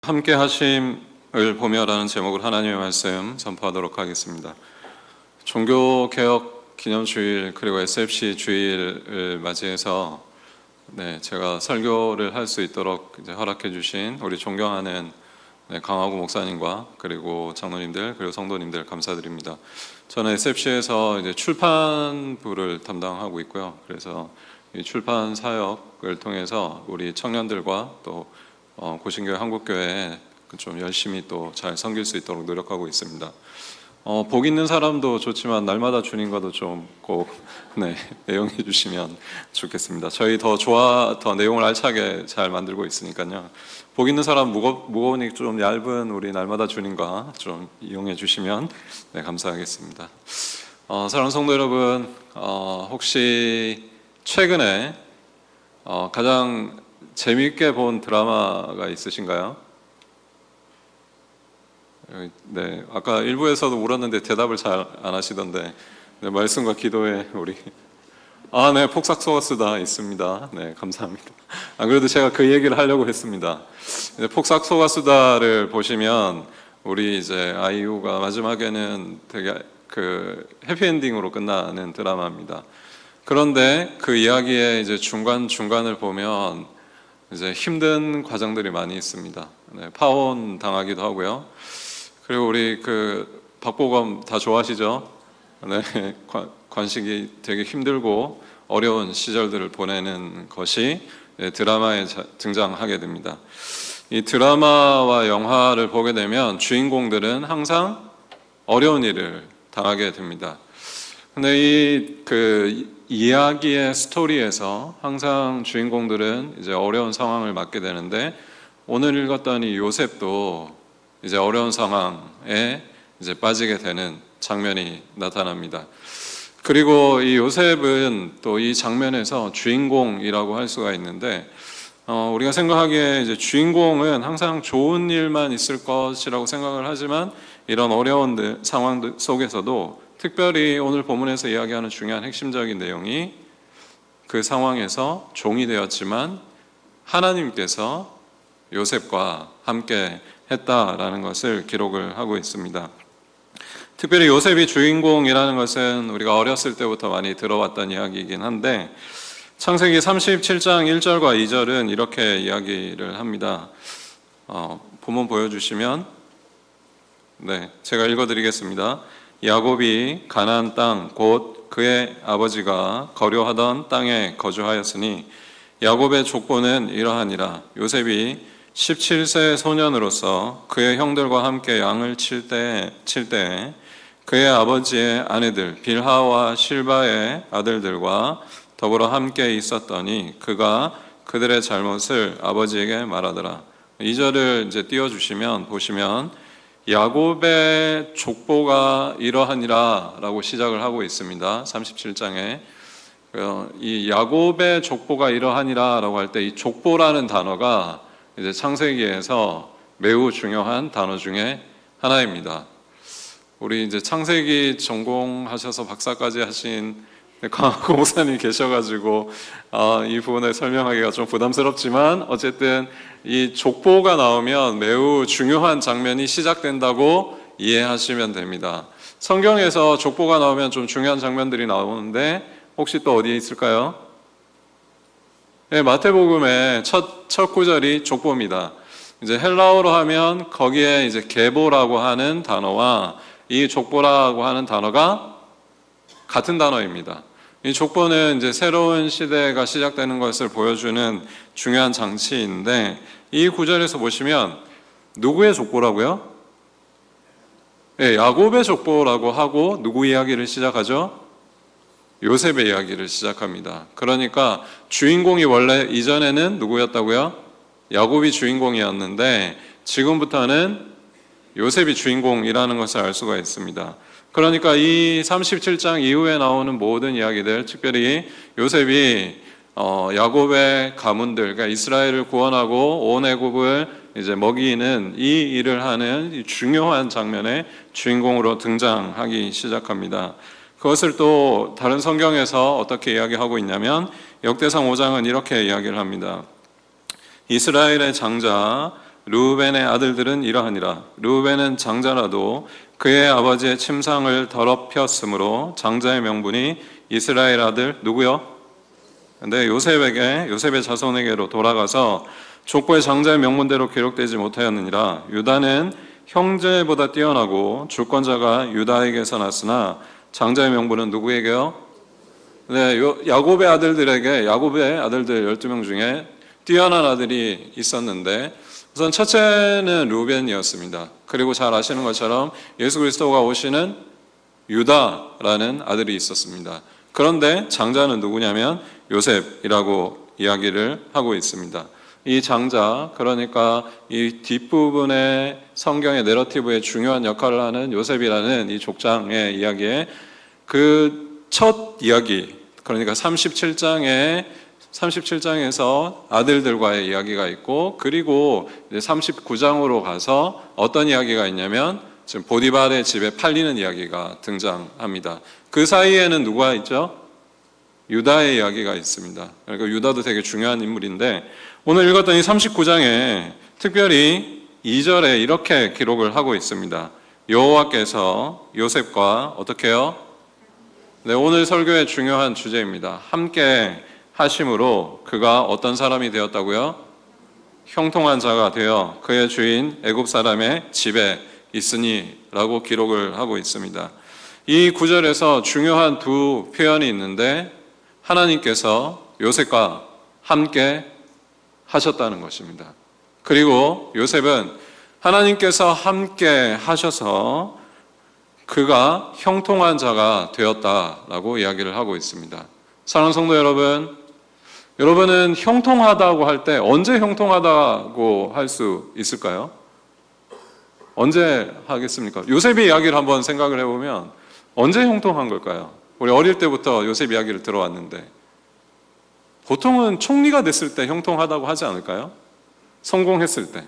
함께 하심을 보며라는 제목으로 하나님의 말씀 선포하도록 하겠습니다. 종교개혁 기념주일 그리고 SFC 주일을 맞이해서 제가 설교를 할 수 있도록 허락해 주신 우리 존경하는 강화구 목사님과 그리고 장로님들 그리고 성도님들 감사드립니다. 저는 SFC에서 이제 출판부를 담당하고 있고요. 그래서 이 출판 사역을 통해서 우리 청년들과 또 고신교회 한국교회에 좀 열심히 또 잘 섬길 수 있도록 노력하고 있습니다. 복 있는 사람도 좋지만 날마다 주님과도 좀 꼭 애용해 주시면 좋겠습니다. 저희 더 내용을 알차게 잘 만들고 있으니까요. 복 있는 사람 무거우니 좀 얇은 우리 날마다 주님과 좀 이용해 주시면 감사하겠습니다. 사랑하는 성도 여러분, 혹시 최근에 가장 재미있게 본 드라마가 있으신가요? 네, 아까 일부에서도 물었는데 대답을 잘 안 하시던데 말씀과 기도에 우리 폭삭소가수다 있습니다. 네, 감사합니다. 안 그래도 제가 그 얘기를 하려고 했습니다. 폭삭소가수다를 보시면 우리 이제 아이유가 마지막에는 되게 그 해피엔딩으로 끝나는 드라마입니다. 그런데 그 이야기의 이제 중간을 보면 이제 힘든 과정들이 많이 있습니다. 파혼 당하기도 하고요. 그리고 우리 그 박보검 다 좋아하시죠? 관식이 되게 힘들고 어려운 시절들을 보내는 것이 드라마에 등장하게 됩니다. 이 드라마와 영화를 보게 되면 주인공들은 항상 어려운 일을 당하게 됩니다. 근데 이 이야기의 스토리에서 항상 주인공들은 이제 어려운 상황을 맞게 되는데, 오늘 읽었던 이 요셉도 이제 어려운 상황에 이제 빠지게 되는 장면이 나타납니다. 그리고 이 요셉은 또 이 장면에서 주인공이라고 할 수가 있는데, 우리가 생각하기에 이제 주인공은 항상 좋은 일만 있을 것이라고 생각을 하지만, 이런 어려운 상황 속에서도 특별히 오늘 본문에서 이야기하는 중요한 핵심적인 내용이 그 상황에서 종이 되었지만 하나님께서 요셉과 함께 했다라는 것을 기록을 하고 있습니다. 특별히 요셉이 주인공이라는 것은 우리가 어렸을 때부터 많이 들어왔던 이야기이긴 한데, 창세기 37장 1절과 2절은 이렇게 이야기를 합니다. 본문 보여주시면 제가 읽어드리겠습니다. 야곱이 가나안 땅 곧 그의 아버지가 거류하던 땅에 거주하였으니 야곱의 족보는 이러하니라. 요셉이 17세 소년으로서 그의 형들과 함께 양을 칠 때에 그의 아버지의 아내들 빌하와 실바의 아들들과 더불어 함께 있었더니 그가 그들의 잘못을 아버지에게 말하더라. 2절을 이제 띄워주시면 보시면 야곱의 족보가 이러하니라 라고 시작을 하고 있습니다. 37장에 이 야곱의 족보가 이러하니라 라고 할 때 이 족보라는 단어가 이제 창세기에서 매우 중요한 단어 중에 하나입니다. 우리 이제 창세기 전공하셔서 박사까지 하신 강화구 목사님 계셔가지고 이 부분을 설명하기가 좀 부담스럽지만, 어쨌든 이 족보가 나오면 매우 중요한 장면이 시작된다고 이해하시면 됩니다. 성경에서 족보가 나오면 좀 중요한 장면들이 나오는데 혹시 또 어디에 있을까요? 마태복음의 첫 구절이 족보입니다. 이제 헬라어로 하면 거기에 이제 계보라고 하는 단어와 이 족보라고 하는 단어가 같은 단어입니다. 이 족보는 이제 새로운 시대가 시작되는 것을 보여주는 중요한 장치인데, 이 구절에서 보시면 누구의 족보라고요? 야곱의 족보라고 하고 누구 이야기를 시작하죠? 요셉의 이야기를 시작합니다. 그러니까 주인공이 원래 이전에는 누구였다고요? 야곱이 주인공이었는데 지금부터는 요셉이 주인공이라는 것을 알 수가 있습니다. 그러니까 이 37장 이후에 나오는 모든 이야기들, 특별히 요셉이 야곱의 가문들, 그러니까 이스라엘을 구원하고 온 애굽을 이제 먹이는 이 일을 하는 이 중요한 장면에 주인공으로 등장하기 시작합니다. 그것을 또 다른 성경에서 어떻게 이야기하고 있냐면 역대상 5장은 이렇게 이야기를 합니다. 이스라엘의 장자 르우벤의 아들들은 이러하니라. 르우벤은 장자라도 그의 아버지의 침상을 더럽혔으므로 장자의 명분이 이스라엘 아들 누구요? 근데 요셉의 자손에게로 돌아가서 족보의 장자의 명문대로 기록되지 못하였느니라. 유다는 형제보다 뛰어나고 주권자가 유다에게서 났으나 장자의 명분은 누구에게요? 네, 야곱의 아들들 12명 중에 뛰어난 아들이 있었는데 우선 첫째는 루벤이었습니다. 그리고 잘 아시는 것처럼 예수 그리스도가 오시는 유다라는 아들이 있었습니다. 그런데 장자는 누구냐면 요셉이라고 이야기를 하고 있습니다. 이 장자, 그러니까 이 뒷부분의 성경의 내러티브에 중요한 역할을 하는 요셉이라는 이 족장의 이야기에 그 첫 이야기, 그러니까 37장에서 아들들과의 이야기가 있고, 그리고 이제 39장으로 가서 어떤 이야기가 있냐면 지금 보디발의 집에 팔리는 이야기가 등장합니다. 그 사이에는 누가 있죠? 유다의 이야기가 있습니다. 그러니까 유다도 되게 중요한 인물인데 오늘 읽었던 이 39장에 특별히 2절에 이렇게 기록을 하고 있습니다. 여호와께서 요셉과 어떻게 해요? 네, 오늘 설교의 중요한 주제입니다. 함께 하심으로 그가 어떤 사람이 되었다고요? 형통한 자가 되어 그의 주인 애굽 사람의 집에 있으니 라고 기록을 하고 있습니다. 이 구절에서 중요한 두 표현이 있는데 하나님께서 요셉과 함께 하셨다는 것입니다. 그리고 요셉은 하나님께서 함께 하셔서 그가 형통한 자가 되었다라고 이야기를 하고 있습니다. 사랑하는 성도 여러분, 여러분은 형통하다고 할 때 언제 형통하다고 할 수 있을까요? 언제 하겠습니까? 요셉의 이야기를 한번 생각을 해보면 언제 형통한 걸까요? 우리 어릴 때부터 요셉 이야기를 들어왔는데 보통은 총리가 됐을 때 형통하다고 하지 않을까요? 성공했을 때.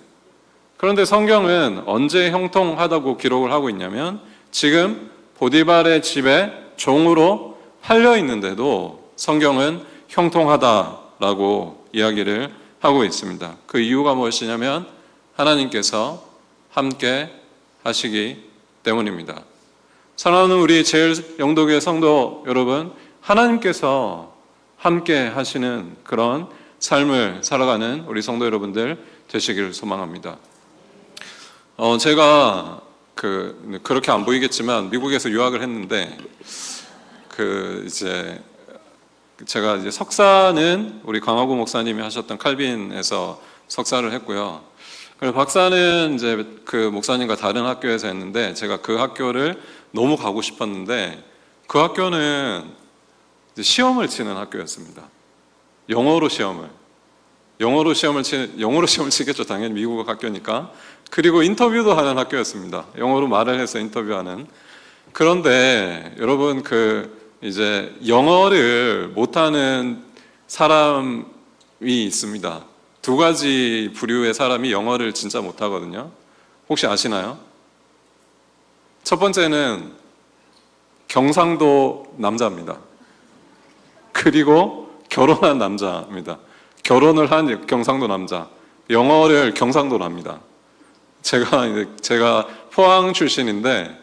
그런데 성경은 언제 형통하다고 기록을 하고 있냐면 지금 보디발의 집에 종으로 팔려 있는데도 성경은 형통하다라고 이야기를 하고 있습니다. 그 이유가 무엇이냐면 하나님께서 함께 하시기 때문입니다. 사랑하는 우리 제일영도교회 성도 여러분, 하나님께서 함께 하시는 그런 삶을 살아가는 우리 성도 여러분들 되시기를 소망합니다. 제가 그렇게 안 보이겠지만 미국에서 유학을 했는데 제가 이제 석사는 우리 강화구 목사님이 하셨던 칼빈에서 석사를 했고요. 그리고 박사는 이제 그 목사님과 다른 학교에서 했는데 제가 그 학교를 너무 가고 싶었는데 그 학교는 이제 시험을 치는 학교였습니다. 영어로 시험을 치겠죠. 당연히 미국 학교니까. 그리고 인터뷰도 하는 학교였습니다. 영어로 말을 해서 인터뷰하는. 그런데 여러분 이제 영어를 못하는 사람이 있습니다. 두 가지 부류의 사람이 영어를 진짜 못하거든요. 혹시 아시나요? 첫 번째는 경상도 남자입니다. 그리고 결혼한 남자입니다. 결혼을 한 경상도 남자. 영어를 경상도로 합니다. 제가 포항 출신인데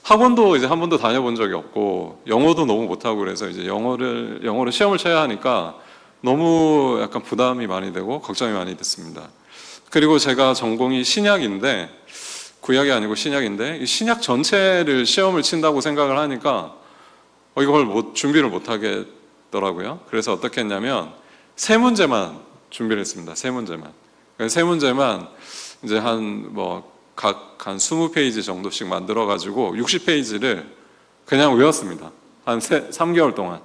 학원도 이제 한 번도 다녀본 적이 없고 영어도 너무 못하고 그래서 이제 영어로 시험을 쳐야 하니까 너무 약간 부담이 많이 되고 걱정이 많이 됐습니다. 그리고 제가 전공이 신약인데 구약이 아니고 신약인데 이 신약 전체를 시험을 친다고 생각을 하니까 이걸 준비를 못 하겠더라고요. 그래서 어떻게 했냐면 세 문제만 준비를 했습니다. 세 문제만 이제 한 20페이지 정도씩 만들어 가지고 60페이지를 그냥 외웠습니다. 한 3개월 동안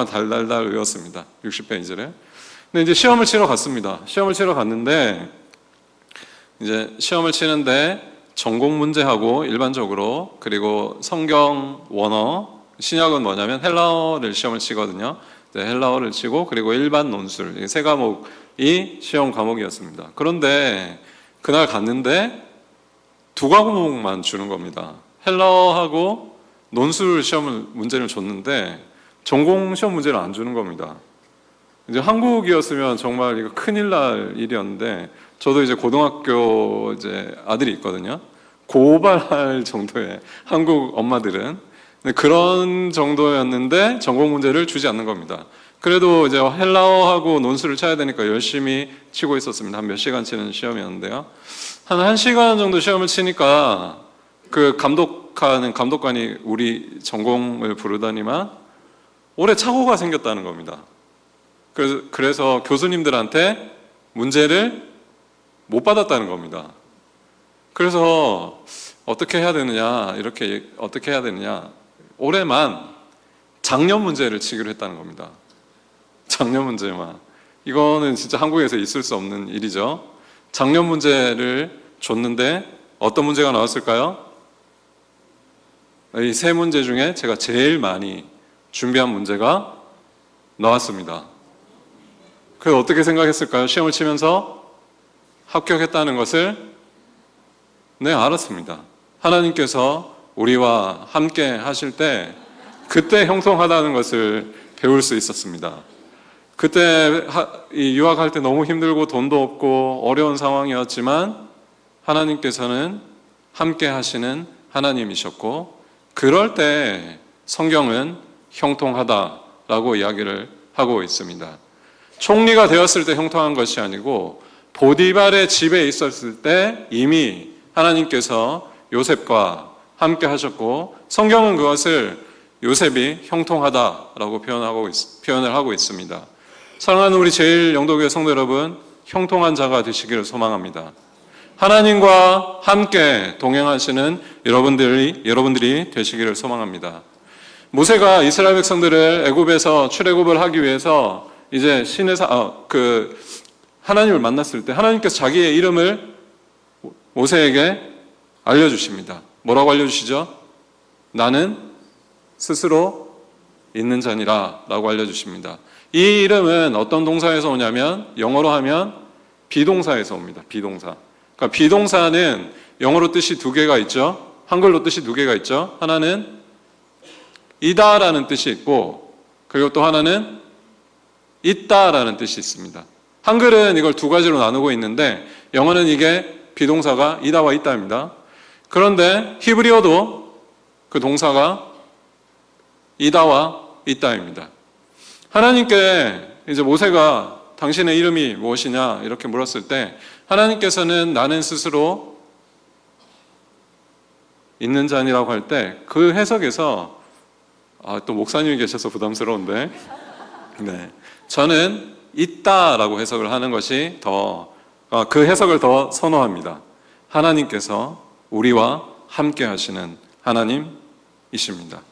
달달달 외웠습니다. 60페이지를. 근데 이제 시험을 치러 갔습니다. 시험을 치러 갔는데 이제 시험을 치는데 전공 문제하고 일반적으로 그리고 성경 원어, 신약은 뭐냐면 헬라어를 시험을 치거든요. 헬라어를 치고 그리고 일반 논술, 이 세 과목이 시험 과목이었습니다. 그런데 그날 갔는데 두 과목만 주는 겁니다. 헬라어하고 논술 문제를 줬는데 전공 시험 문제를 안 주는 겁니다. 이제 한국이었으면 정말 이거 큰일 날 일이었는데 저도 이제 고등학교 이제 아들이 있거든요. 고발할 정도의 한국 엄마들은 그런 정도였는데 전공 문제를 주지 않는 겁니다. 그래도 이제 헬라어하고 논술을 쳐야 되니까 열심히 치고 있었습니다. 한 몇 시간 치는 시험이었는데요. 한 1시간 정도 시험을 치니까 그 감독관이 우리 전공을 부르더니만 올해 착오가 생겼다는 겁니다. 그래서 교수님들한테 문제를 못 받았다는 겁니다. 그래서 어떻게 해야 되느냐, 올해만 작년 문제를 치기로 했다는 겁니다. 작년 문제만. 이거는 진짜 한국에서 있을 수 없는 일이죠. 작년 문제를 줬는데 어떤 문제가 나왔을까요? 이 세 문제 중에 제가 제일 많이 준비한 문제가 나왔습니다. 그래서 어떻게 생각했을까요? 시험을 치면서 합격했다는 것을 알았습니다. 하나님께서 우리와 함께 하실 때 그때 형통하다는 것을 배울 수 있었습니다. 그때 유학할 때 너무 힘들고 돈도 없고 어려운 상황이었지만 하나님께서는 함께 하시는 하나님이셨고, 그럴 때 성경은 형통하다라고 이야기를 하고 있습니다. 총리가 되었을 때 형통한 것이 아니고 보디발의 집에 있었을 때 이미 하나님께서 요셉과 함께 하셨고, 성경은 그것을 요셉이 형통하다라고 표현을 하고 있습니다. 사랑하는 우리 제일영도교회 성도 여러분, 형통한 자가 되시기를 소망합니다. 하나님과 함께 동행하시는 여러분들이 되시기를 소망합니다. 모세가 이스라엘 백성들을 애굽에서 출애굽을 하기 위해서 이제 하나님을 만났을 때 하나님께서 자기의 이름을 모세에게 알려주십니다. 뭐라고 알려주시죠? 나는 스스로 있는 자니라 라고 알려주십니다. 이 이름은 어떤 동사에서 오냐면 영어로 하면 비동사에서 옵니다. 비동사. 그러니까 비동사는 영어로 뜻이 두 개가 있죠. 한글로 뜻이 두 개가 있죠. 하나는 이다라는 뜻이 있고, 그리고 또 하나는 있다라는 뜻이 있습니다. 한글은 이걸 두 가지로 나누고 있는데 영어는 이게 비동사가 이다와 있다입니다. 그런데 히브리어도 그 동사가 이다와 있다입니다. 하나님께 이제 모세가 당신의 이름이 무엇이냐 이렇게 물었을 때 하나님께서는 나는 스스로 있는 자니라고 할 때 그 해석에서 또 목사님이 계셔서 부담스러운데 저는 있다라고 해석을 하는 것이 그 해석을 더 선호합니다. 하나님께서 우리와 함께 하시는 하나님이십니다.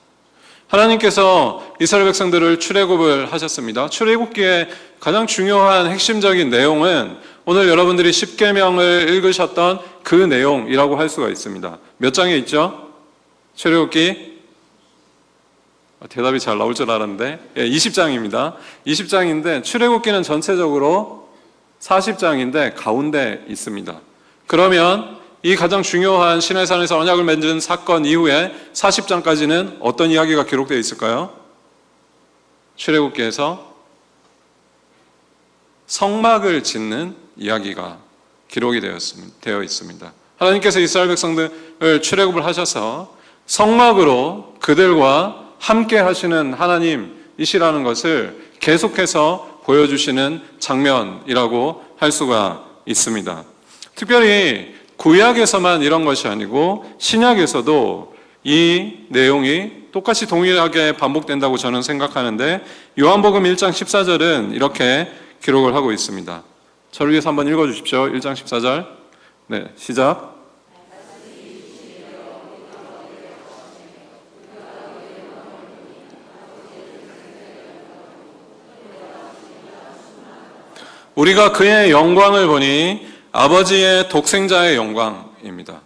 하나님께서 이스라엘 백성들을 출애굽을 하셨습니다. 출애굽기의 가장 중요한 핵심적인 내용은 오늘 여러분들이 십계명을 읽으셨던 그 내용이라고 할 수가 있습니다. 몇 장에 있죠? 출애굽기 대답이 잘 나올 줄 알았는데 20장입니다. 20장인데 출애굽기는 전체적으로 40장인데 가운데 있습니다. 그러면 이 가장 중요한 시내산에서 언약을 맺은 사건 이후에 40장까지는 어떤 이야기가 기록되어 있을까요? 출애굽기에서 성막을 짓는 이야기가 기록이 되어 있습니다. 하나님께서 이스라엘 백성들을 출애굽을 하셔서 성막으로 그들과 함께 하시는 하나님이시라는 것을 계속해서 보여주시는 장면이라고 할 수가 있습니다. 특별히 구약에서만 이런 것이 아니고 신약에서도 이 내용이 똑같이 동일하게 반복된다고 저는 생각하는데 요한복음 1장 14절은 이렇게 기록을 하고 있습니다. 저를 위해서 한번 읽어주십시오. 1장 14절. 네, 시작. 우리가 그의 영광을 보니 아버지의 독생자의 영광입니다.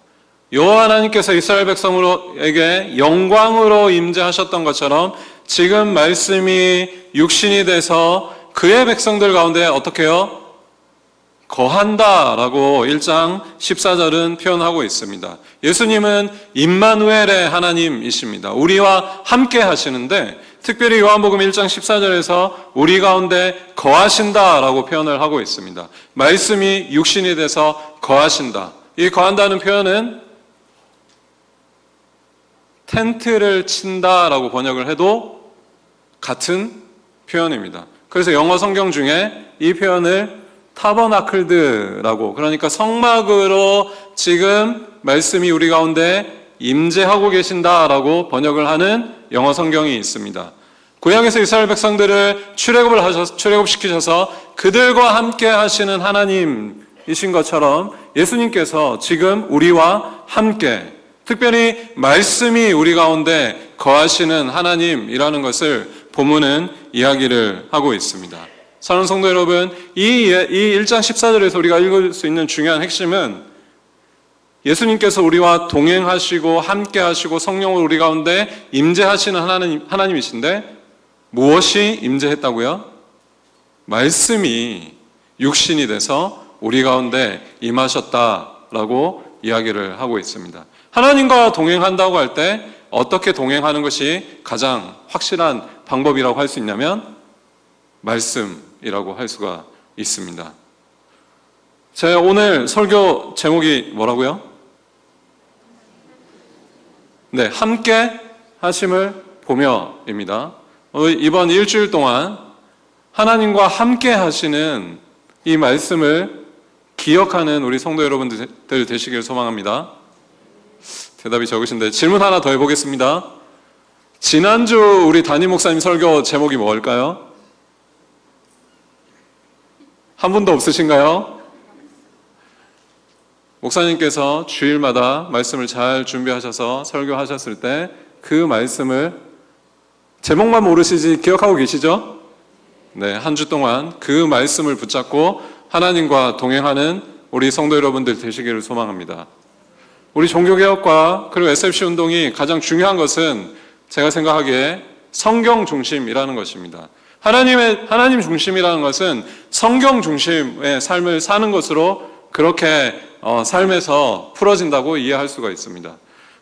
여호와 하나님께서 이스라엘 백성에게 영광으로 임재하셨던 것처럼 지금 말씀이 육신이 돼서 그의 백성들 가운데 어떻게 해요? 거한다라고 1장 14절은 표현하고 있습니다. 예수님은 임마누엘의 하나님이십니다. 우리와 함께 하시는데 특별히 요한복음 1장 14절에서 우리 가운데 거하신다라고 표현을 하고 있습니다. 말씀이 육신이 돼서 거하신다. 이 거한다는 표현은 텐트를 친다라고 번역을 해도 같은 표현입니다. 그래서 영어 성경 중에 이 표현을 타버나클드라고, 그러니까 성막으로 지금 말씀이 우리 가운데 임재하고 계신다라고 번역을 하는 영어 성경이 있습니다. 구약에서 이스라엘 백성들을 출애굽시키셔서 그들과 함께 하시는 하나님이신 것처럼 예수님께서 지금 우리와 함께, 특별히 말씀이 우리 가운데 거하시는 하나님이라는 것을 본문은 이야기를 하고 있습니다. 사랑하는 성도 여러분, 이 1장 14절에서 우리가 읽을 수 있는 중요한 핵심은 예수님께서 우리와 동행하시고 함께 하시고 성령으로 우리 가운데 임재하시는 하나님이신데 무엇이 임재했다고요? 말씀이 육신이 돼서 우리 가운데 임하셨다라고 이야기를 하고 있습니다. 하나님과 동행한다고 할 때 어떻게 동행하는 것이 가장 확실한 방법이라고 할 수 있냐면 말씀이라고 할 수가 있습니다. 제 오늘 설교 제목이 뭐라고요? 네, 함께 하심을 보며입니다. 이번 일주일 동안 하나님과 함께 하시는 이 말씀을 기억하는 우리 성도 여러분들 되시길 소망합니다. 대답이 적으신데 질문 하나 더 해보겠습니다. 지난주 우리 담임 목사님 설교 제목이 뭘까요? 한 분도 없으신가요? 목사님께서 주일마다 말씀을 잘 준비하셔서 설교하셨을 때 그 말씀을 제목만 모르시지 기억하고 계시죠? 네, 한 주 동안 그 말씀을 붙잡고 하나님과 동행하는 우리 성도 여러분들 되시기를 소망합니다. 우리 종교개혁과 그리고 SFC 운동이 가장 중요한 것은 제가 생각하기에 성경 중심이라는 것입니다. 하나님 중심이라는 것은 성경 중심의 삶을 사는 것으로 그렇게 삶에서 풀어진다고 이해할 수가 있습니다.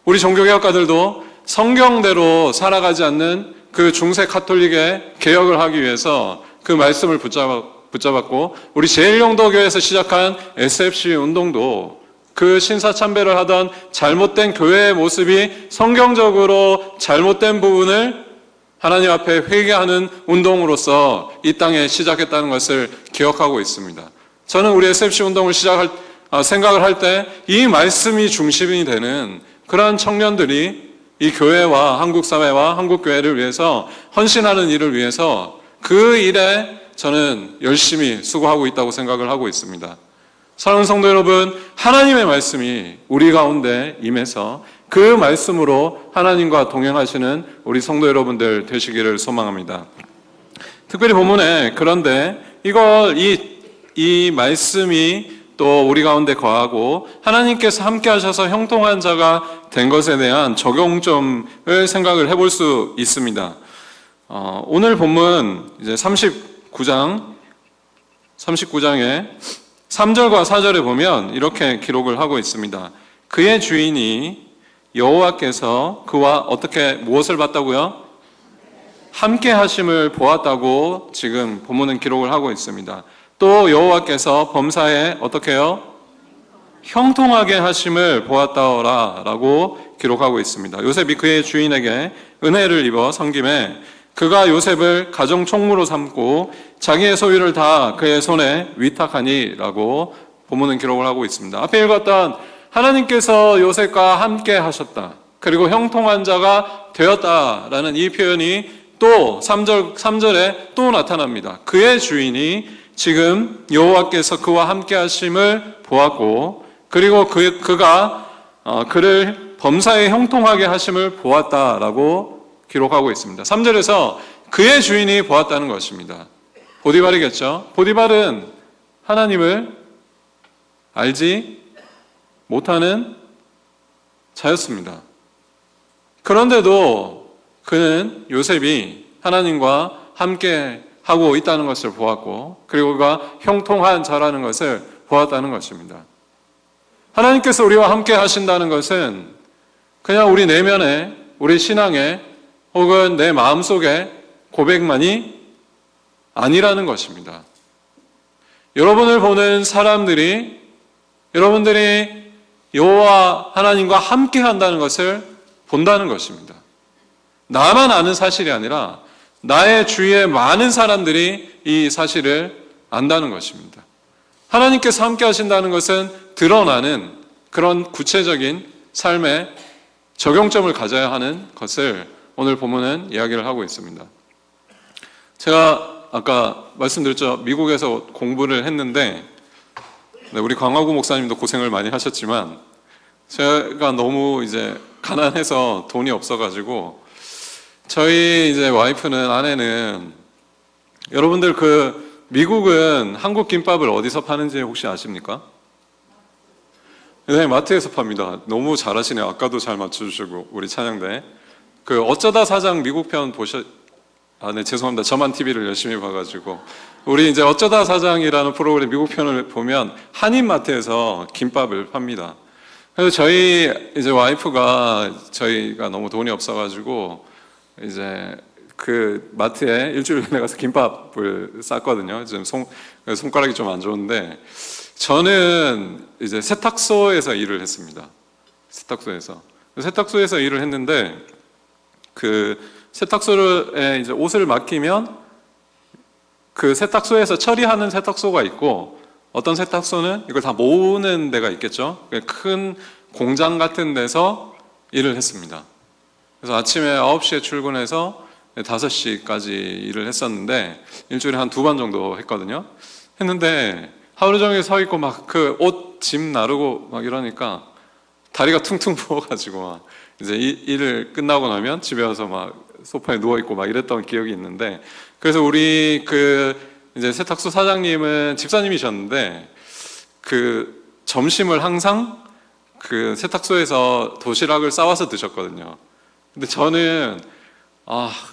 우리 종교개혁가들도 성경대로 살아가지 않는 그 중세 카톨릭의 개혁을 하기 위해서 그 말씀을 붙잡았고, 우리 제1영도교회에서 시작한 SFC 운동도 그 신사참배를 하던 잘못된 교회의 모습이 성경적으로 잘못된 부분을 하나님 앞에 회개하는 운동으로서 이 땅에 시작했다는 것을 기억하고 있습니다. 저는 우리 SFC 운동을 생각을 할 때 이 말씀이 중심이 되는 그러한 청년들이 이 교회와 한국 사회와 한국 교회를 위해서 헌신하는 일을 위해서 그 일에 저는 열심히 수고하고 있다고 생각을 하고 있습니다. 사랑하는 성도 여러분, 하나님의 말씀이 우리 가운데 임해서 그 말씀으로 하나님과 동행하시는 우리 성도 여러분들 되시기를 소망합니다. 특별히 본문에 그런데 이 말씀이 또 우리 가운데 거하고 하나님께서 함께 하셔서 형통한 자가 된 것에 대한 적용점을 생각을 해볼 수 있습니다. 오늘 본문 이제 39장의 3절과 4절에 보면 이렇게 기록을 하고 있습니다. 그의 주인이 여호와께서 그와 어떻게 무엇을 봤다고요? 함께 하심을 보았다고 지금 본문은 기록을 하고 있습니다. 또 여호와께서 범사에 어떻게 해요? 형통하게 하심을 보았다오라 라고 기록하고 있습니다. 요셉이 그의 주인에게 은혜를 입어 섬김에 그가 요셉을 가정 총무로 삼고 자기의 소유를 다 그의 손에 위탁하니 라고 본문은 기록을 하고 있습니다. 앞에 읽었던 하나님께서 요셉과 함께 하셨다, 그리고 형통한 자가 되었다라는 이 표현이 또 3절에 또 나타납니다. 그의 주인이 지금 여호와께서 그와 함께 하심을 보았고, 그리고 그가 그를 범사에 형통하게 하심을 보았다라고 기록하고 있습니다. 3절에서 그의 주인이 보았다는 것입니다. 보디발이겠죠. 보디발은 하나님을 알지 못하는 자였습니다. 그런데도 그는 요셉이 하나님과 함께 하고 있다는 것을 보았고, 그리고 그가 형통한 자라는 것을 보았다는 것입니다. 하나님께서 우리와 함께 하신다는 것은 그냥 우리 내면에, 우리 신앙에, 혹은 내 마음속에 고백만이 아니라는 것입니다. 여러분을 보는 사람들이 여러분들이 여호와 하나님과 함께 한다는 것을 본다는 것입니다. 나만 아는 사실이 아니라 나의 주위의 많은 사람들이 이 사실을 안다는 것입니다. 하나님께서 함께 하신다는 것은 드러나는 그런 구체적인 삶의 적용점을 가져야 하는 것을 오늘 본문은 이야기를 하고 있습니다. 제가 아까 말씀드렸죠. 미국에서 공부를 했는데 우리 광화구 목사님도 고생을 많이 하셨지만 제가 너무 이제 가난해서 돈이 없어가지고 저희 이제 와이프는, 아내는, 여러분들 그 미국은 한국 김밥을 어디서 파는지 혹시 아십니까? 네, 마트에서 팝니다. 너무 잘하시네요. 아까도 잘 맞춰주시고 우리 찬양대. 그 어쩌다 사장 미국 편 네, 죄송합니다. 저만 TV를 열심히 봐가지고 우리 이제 어쩌다 사장이라는 프로그램 미국 편을 보면 한인마트에서 김밥을 팝니다. 그래서 저희 이제 와이프가 저희가 너무 돈이 없어가지고 이제 그 마트에 일주일에 가서 김밥을 쌌거든요. 지금 손가락이 좀 안 좋은데 저는 이제 세탁소에서 일을 했습니다. 세탁소에서 일을 했는데 그 세탁소에 이제 옷을 맡기면 그 세탁소에서 처리하는 세탁소가 있고 어떤 세탁소는 이걸 다 모으는 데가 있겠죠. 큰 공장 같은 데서 일을 했습니다. 그래서 아침에 9시에 출근해서 5시까지 일을 했었는데 일주일에 한 2번 정도 했거든요. 했는데 하루 종일 서 있고 막 그 옷 짐 나르고 막 이러니까 다리가 퉁퉁 부어가지고 막 이제 일을 끝나고 나면 집에 와서 막 소파에 누워 있고 막 이랬던 기억이 있는데, 그래서 우리 그 이제 세탁소 사장님은 집사님이셨는데 그 점심을 항상 그 세탁소에서 도시락을 싸와서 드셨거든요. 근데 저는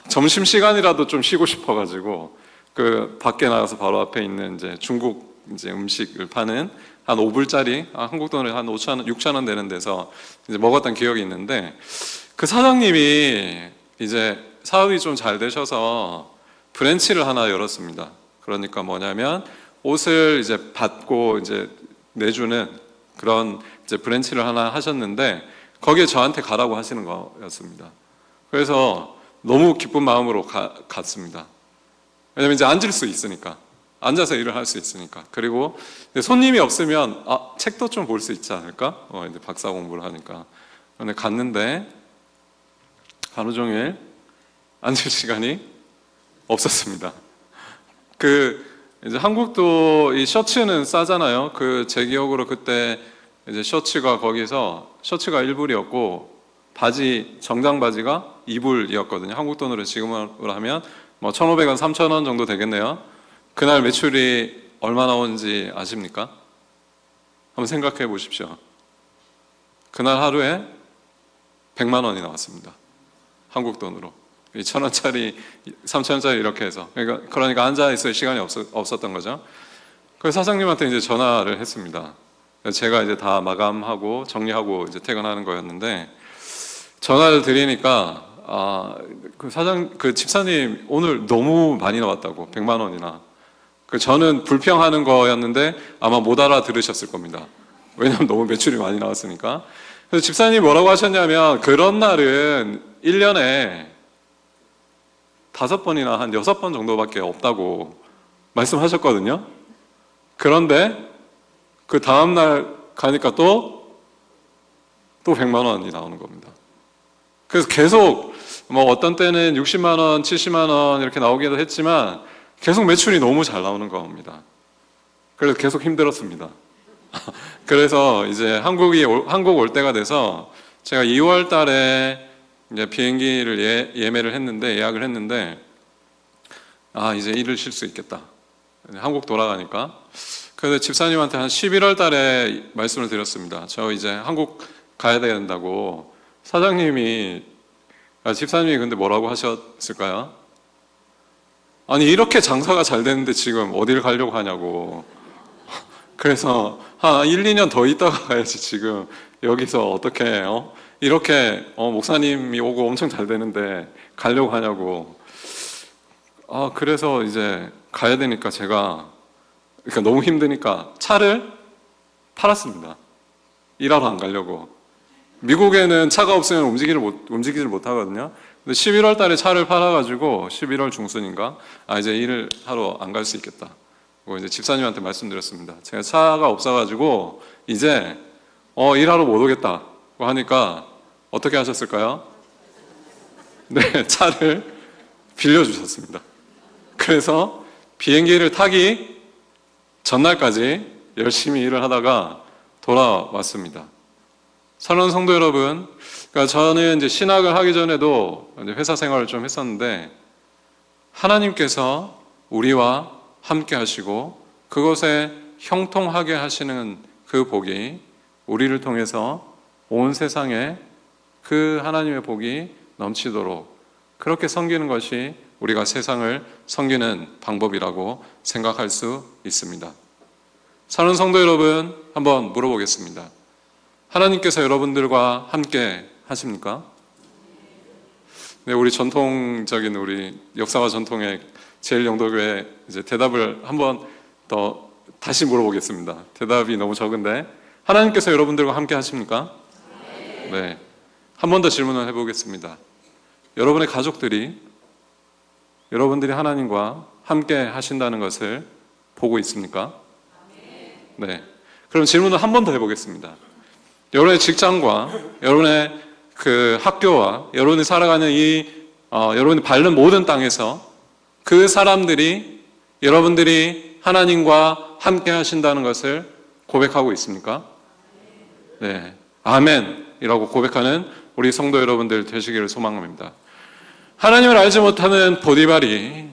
점심 시간이라도 좀 쉬고 싶어가지고 그 밖에 나가서 바로 앞에 있는 이제 중국 이제 음식을 파는 한 5불짜리 한국 돈으로 한 5,000원, 6,000원 되는 데서 이제 먹었던 기억이 있는데, 그 사장님이 이제 사업이 좀 잘 되셔서 브랜치를 하나 열었습니다. 그러니까 뭐냐면 옷을 이제 받고 이제 내주는 그런 이제 브랜치를 하나 하셨는데 거기에 저한테 가라고 하시는 거였습니다. 그래서 너무 기쁜 마음으로 갔습니다. 왜냐면 이제 앉을 수 있으니까, 앉아서 일을 할 수 있으니까. 그리고 손님이 없으면 책도 좀 볼 수 있지 않을까? 이제 박사 공부를 하니까. 근데 갔는데 하루 종일 앉을 시간이 없었습니다. 이제 한국도 이 셔츠는 싸잖아요. 제 기억으로 그때 이제 셔츠가 거기서 셔츠가 1불이었고 정장 바지가 2불이었거든요. 한국 돈으로 지금으로 하면 뭐 1,500원, 3,000원 정도 되겠네요. 그날 매출이 얼마 나오는지 아십니까? 한번 생각해 보십시오. 그날 하루에 100만 원이 나왔습니다. 한국 돈으로. 1,000원짜리, 3,000원짜리 이렇게 해서. 그러니까 앉아있을 시간이 없었던 거죠. 그래서 사장님한테 이제 전화를 했습니다. 제가 이제 다 마감하고 정리하고 이제 퇴근하는 거였는데, 전화를 드리니까, 그 집사님 오늘 너무 많이 나왔다고, 100만 원이나. 저는 불평하는 거였는데 아마 못 알아들으셨을 겁니다. 왜냐하면 너무 매출이 많이 나왔으니까. 그래서 집사님이 뭐라고 하셨냐면, 그런 날은 1년에 5번이나 한 6번 정도밖에 없다고 말씀하셨거든요. 그런데 그 다음날 가니까 또 100만 원이 나오는 겁니다. 그래서 계속 뭐 어떤 때는 60만 원, 70만 원 이렇게 나오기도 했지만 계속 매출이 너무 잘 나오는 겁니다. 그래서 계속 힘들었습니다. 그래서 이제 한국 올 때가 돼서 제가 2월 달에 이제 비행기를 예매를 했는데, 예약을 했는데, 이제 일을 쉴 수 있겠다. 한국 돌아가니까. 그래서 집사님한테 한 11월 달에 말씀을 드렸습니다. 저 이제 한국 가야 된다고. 사장님이, 집사님이 근데 뭐라고 하셨을까요? 아니, 이렇게 장사가 잘 되는데 지금 어디를 가려고 하냐고. 그래서 한 1, 2년 더 있다가 가야지 지금 여기서 어떻게 이렇게 목사님이 오고 엄청 잘 되는데 가려고 하냐고. 그래서 이제 가야 되니까 제가 그러니까 너무 힘드니까 차를 팔았습니다. 일하러 안 가려고. 미국에는 차가 없으면 움직이질 못하거든요. 근데 11월 달에 차를 팔아가지고 11월 중순인가 이제 일을 하러 안 갈 수 있겠다. 이제 집사님한테 말씀드렸습니다. 제가 차가 없어가지고 이제 일하러 못 오겠다고 하니까 어떻게 하셨을까요? 네, 차를 빌려주셨습니다. 그래서 비행기를 타기 전날까지 열심히 일을 하다가 돌아왔습니다. 사랑하는 성도 여러분, 그러니까 저는 이제 신학을 하기 전에도 이제 회사 생활을 좀 했었는데 하나님께서 우리와 함께 하시고 그것에 형통하게 하시는 그 복이 우리를 통해서 온 세상에 그 하나님의 복이 넘치도록 그렇게 섬기는 것이 우리가 세상을 섬기는 방법이라고 생각할 수 있습니다. 사랑하는 성도 여러분, 한번 물어보겠습니다. 하나님께서 여러분들과 함께 하십니까? 네, 우리 전통적인 우리 역사와 전통의 제일영도교회 이제 대답을 한번 더 다시 물어보겠습니다. 대답이 너무 적은데 하나님께서 여러분들과 함께 하십니까? 네. 한 번 더 질문을 해보겠습니다. 여러분의 가족들이 여러분들이 하나님과 함께 하신다는 것을 보고 있습니까? 네. 그럼 질문을 한 번 더 해보겠습니다. 여러분의 직장과 여러분의 그 학교와 여러분이 살아가는 여러분이 밟는 모든 땅에서 그 사람들이 여러분들이 하나님과 함께 하신다는 것을 고백하고 있습니까? 네. 아멘이라고 고백하는 우리 성도 여러분들 되시기를 소망합니다. 하나님을 알지 못하는 보디발이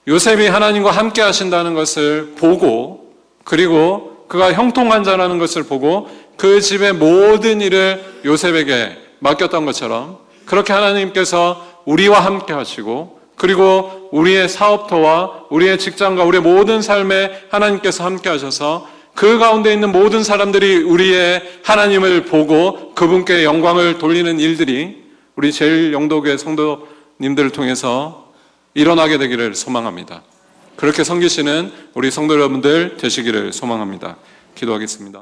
요셉이 하나님과 함께 하신다는 것을 보고 그리고 그가 형통한 자라는 것을 보고 그 집의 모든 일을 요셉에게 맡겼던 것처럼 그렇게 하나님께서 우리와 함께 하시고 그리고 우리의 사업터와 우리의 직장과 우리의 모든 삶에 하나님께서 함께 하셔서 그 가운데 있는 모든 사람들이 우리의 하나님을 보고 그분께 영광을 돌리는 일들이 우리 제일영도교회 성도님들을 통해서 일어나게 되기를 소망합니다. 그렇게 섬기시는 우리 성도 여러분들 되시기를 소망합니다. 기도하겠습니다.